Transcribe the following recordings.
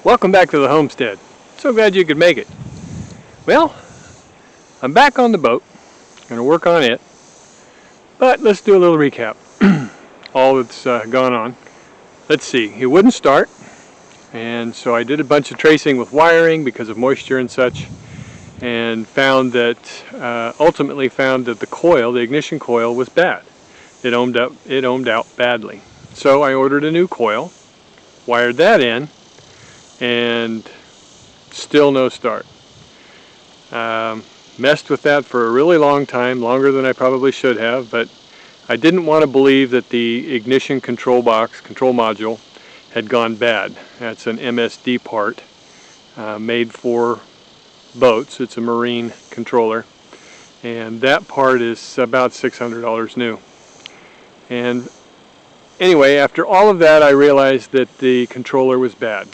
Welcome back to the homestead. So glad you could make it. Well, I'm back on the boat. Gonna work on it. But let's do a little recap. All that's gone on. Let's see, it wouldn't start. And so I did a bunch of tracing with wiring because of moisture and such. And found that, ultimately found that the coil, the ignition coil, was bad. It ohmed out badly. So I ordered a new coil, wired that in, and still no start. Messed with that for a really long time, longer than I probably should have, but I didn't want to believe that the ignition control box, control module, had gone bad. That's an MSD part made for boats. It's a marine controller, and that part is about $600 new. And anyway, after all of that, I realized that the controller was bad.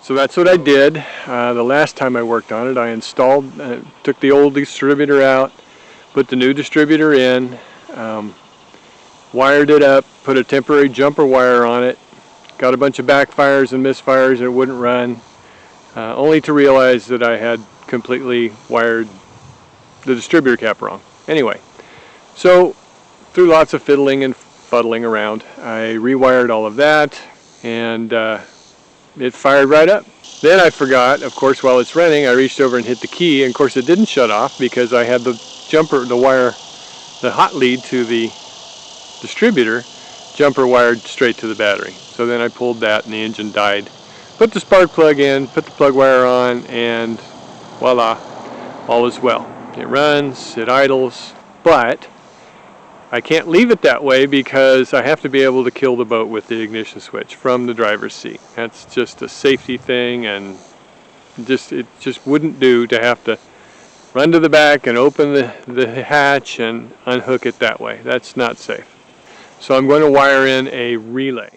So that's what I did. The last time I worked on it, I installed, took the old distributor out, put the new distributor in, wired it up, put a temporary jumper wire on it, got a bunch of backfires and misfires and it wouldn't run, only to realize that I had completely wired the distributor cap wrong. Anyway, so through lots of fiddling and fuddling around, I rewired all of that, and it fired right up. Then I forgot, of course, while it's running, I reached over and hit the key, and of course it didn't shut off because I had the jumper, the wire, the hot lead to the distributor jumper wired straight to the battery. So then I pulled that and the engine died. Put the spark plug in, put the plug wire on, and voila, all is well. It runs, it idles, but I can't leave it that way because I have to be able to kill the boat with the ignition switch from the driver's seat. That's just a safety thing, and it just wouldn't do to have to run to the back and open the hatch and unhook it that way. That's not safe. So I'm going to wire in a relay.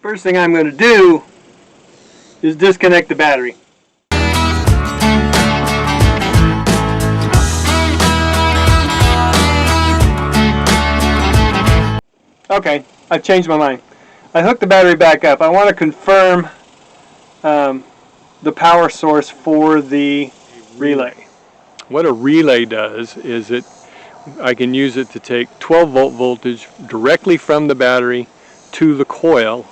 First thing I'm going to do is disconnect the battery. Okay, I've changed my mind. I hooked the battery back up. I want to confirm the power source for the relay. What a relay does is I can use it to take 12 volt voltage directly from the battery to the coil.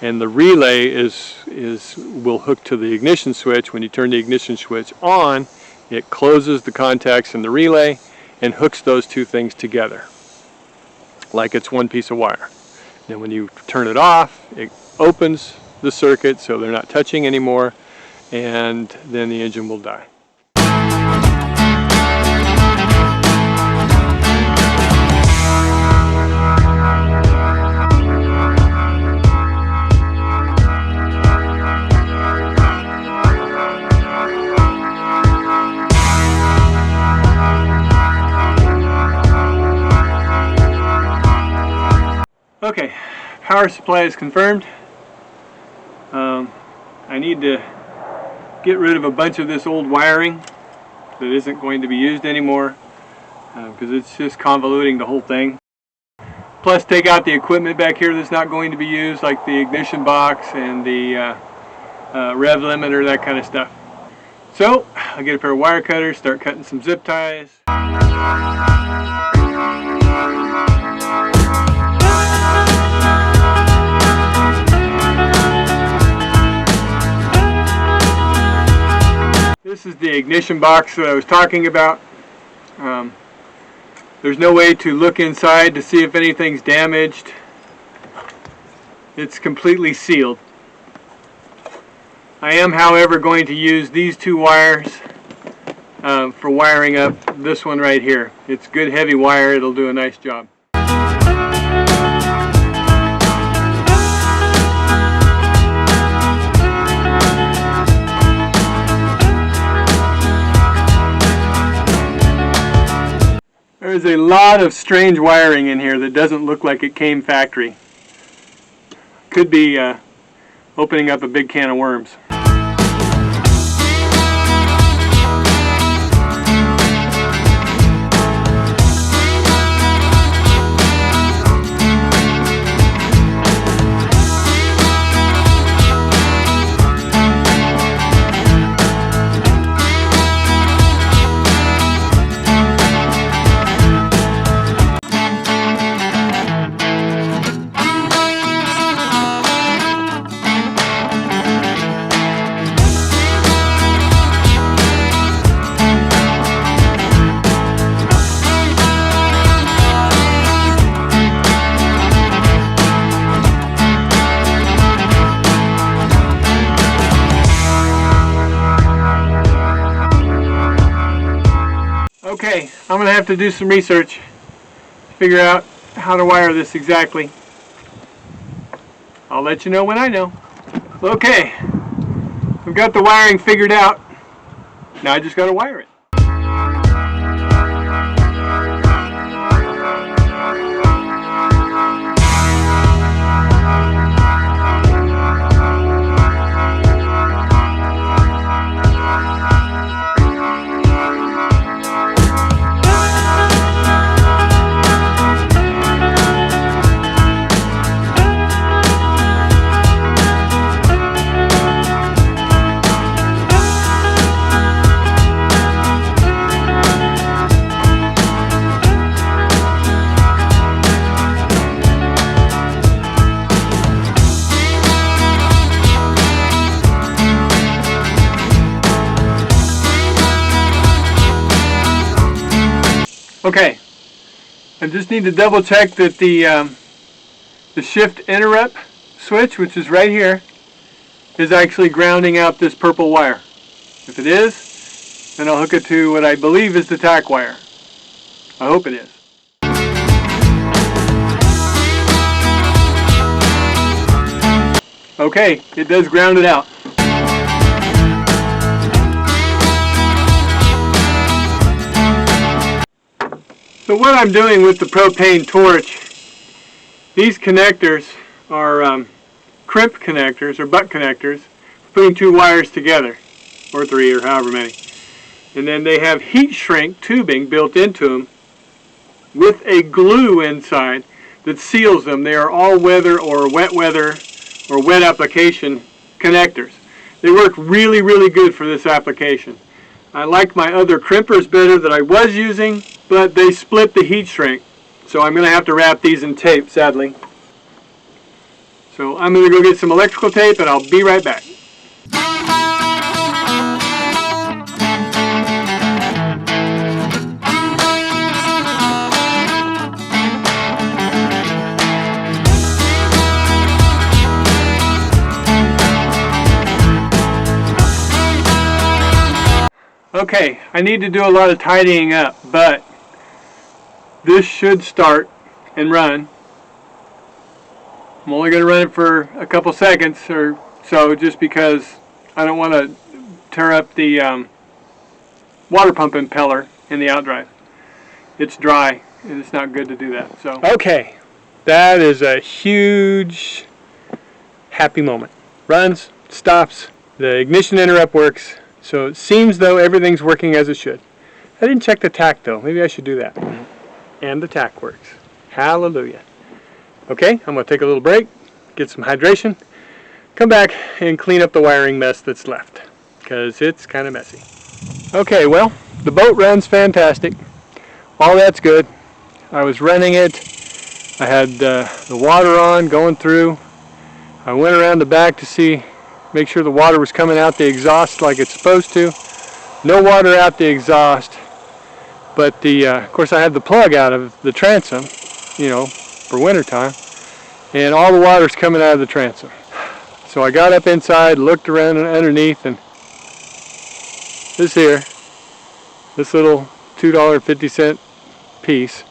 And the relay will hook to the ignition switch. When you turn the ignition switch on, it closes the contacts in the relay and hooks those two things together like it's one piece of wire. Then when you turn it off, it opens the circuit so they're not touching anymore, and then the engine will die. Okay, power supply is confirmed. I need to get rid of a bunch of this old wiring that isn't going to be used anymore because it's just convoluting the whole thing. Plus take out the equipment back here that's not going to be used, like the ignition box and the rev limiter, that kind of stuff. So I'll get a pair of wire cutters, start cutting some zip ties. This is the ignition box that I was talking about. There's no way to look inside to see if anything's damaged. It's completely sealed. I am, however, going to use these two wires for wiring up this one right here. It's good heavy wire, it'll do a nice job. There's a lot of strange wiring in here that doesn't look like it came factory. Could be opening up a big can of worms. Okay, I'm going to have to do some research to figure out how to wire this exactly. I'll let you know when I know. Okay, I've got the wiring figured out. Now I just got to wire it. Okay, I just need to double check that the shift interrupt switch, which is right here, is actually grounding out this purple wire. If it is, then I'll hook it to what I believe is the tack wire. I hope it is. Okay, it does ground it out. So what I'm doing with the propane torch, these connectors are crimp connectors or butt connectors, putting two wires together, or three or however many. And then they have heat shrink tubing built into them with a glue inside that seals them. They are all weather or wet weather or wet application connectors. They work really, really good for this application. I like my other crimpers better that I was using, but they split the heat shrink. So I'm going to have to wrap these in tape, sadly. So I'm going to go get some electrical tape and I'll be right back. Okay, I need to do a lot of tidying up, but this should start and run. I'm only going to run it for a couple seconds or so just because I don't want to tear up the water pump impeller in the outdrive. It's dry and it's not good to do that. So okay, that is a huge happy moment. Runs, stops, the ignition interrupt works. So it seems though everything's working as it should. I didn't check the tack though. Maybe I should do that. And the tack works. Hallelujah. Okay, I'm going to take a little break, get some hydration, come back and clean up the wiring mess that's left, because it's kind of messy. Okay, well, the boat runs fantastic. All that's good. I was running it. I had the water on going through. I went around the back to make sure the water was coming out the exhaust like it's supposed to. No water out the exhaust, but of course I had the plug out of the transom, you know, for winter time, and all the water's coming out of the transom. So I got up inside, looked around underneath, and this little $2.50 piece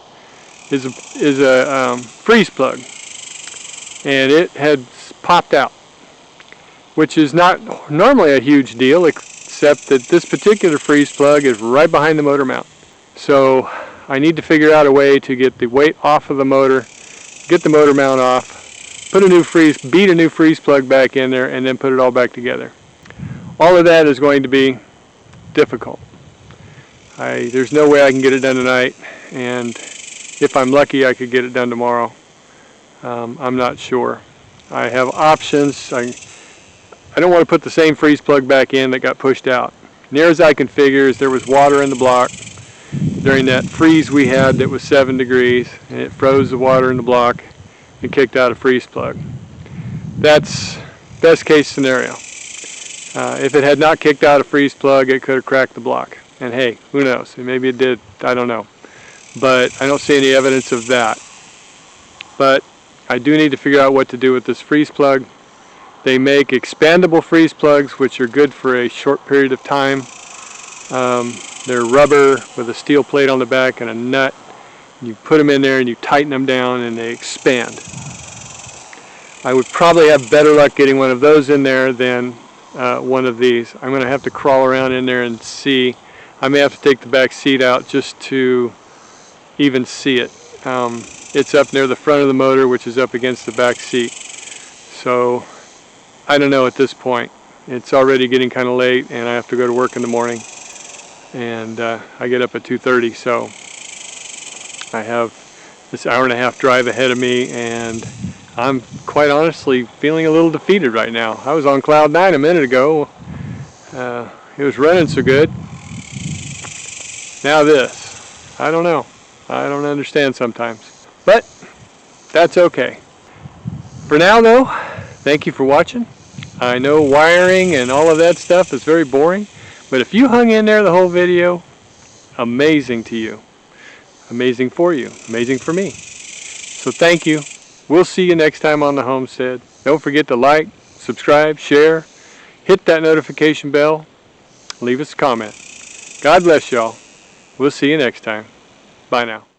is a freeze plug, and it had popped out, which is not normally a huge deal, except that this particular freeze plug is right behind the motor mount. So I need to figure out a way to get the weight off of the motor, get the motor mount off, beat a new freeze plug back in there, and then put it all back together. All of that is going to be difficult. There's no way I can get it done tonight, and if I'm lucky I could get it done tomorrow. I'm not sure. I have options. I don't want to put the same freeze plug back in that got pushed out. Near as I can figure is there was water in the block during that freeze we had that was 7 degrees, and it froze the water in the block and kicked out a freeze plug. That's best case scenario. If it had not kicked out a freeze plug, it could have cracked the block. And hey, who knows? Maybe it did, I don't know. But I don't see any evidence of that. But I do need to figure out what to do with this freeze plug. They make expandable freeze plugs, which are good for a short period of time. They're rubber with a steel plate on the back and a nut. You put them in there and you tighten them down and they expand. I would probably have better luck getting one of those in there than one of these. I'm going to have to crawl around in there and see. I may have to take the back seat out just to even see it. It's up near the front of the motor, which is up against the back seat. So I don't know at this point. It's already getting kind of late and I have to go to work in the morning. And I get up at 2:30, so I have this hour-and-a-half drive ahead of me, and I'm quite honestly feeling a little defeated right now. I was on cloud 9 a minute ago. It was running so good. Now this. I don't know. I don't understand sometimes. But that's okay. For now, though, thank you for watching. I know wiring and all of that stuff is very boring, but if you hung in there the whole video, amazing to you. Amazing for you. Amazing for me. So thank you. We'll see you next time on the Homestead. Don't forget to like, subscribe, share, hit that notification bell, leave us a comment. God bless y'all. We'll see you next time. Bye now.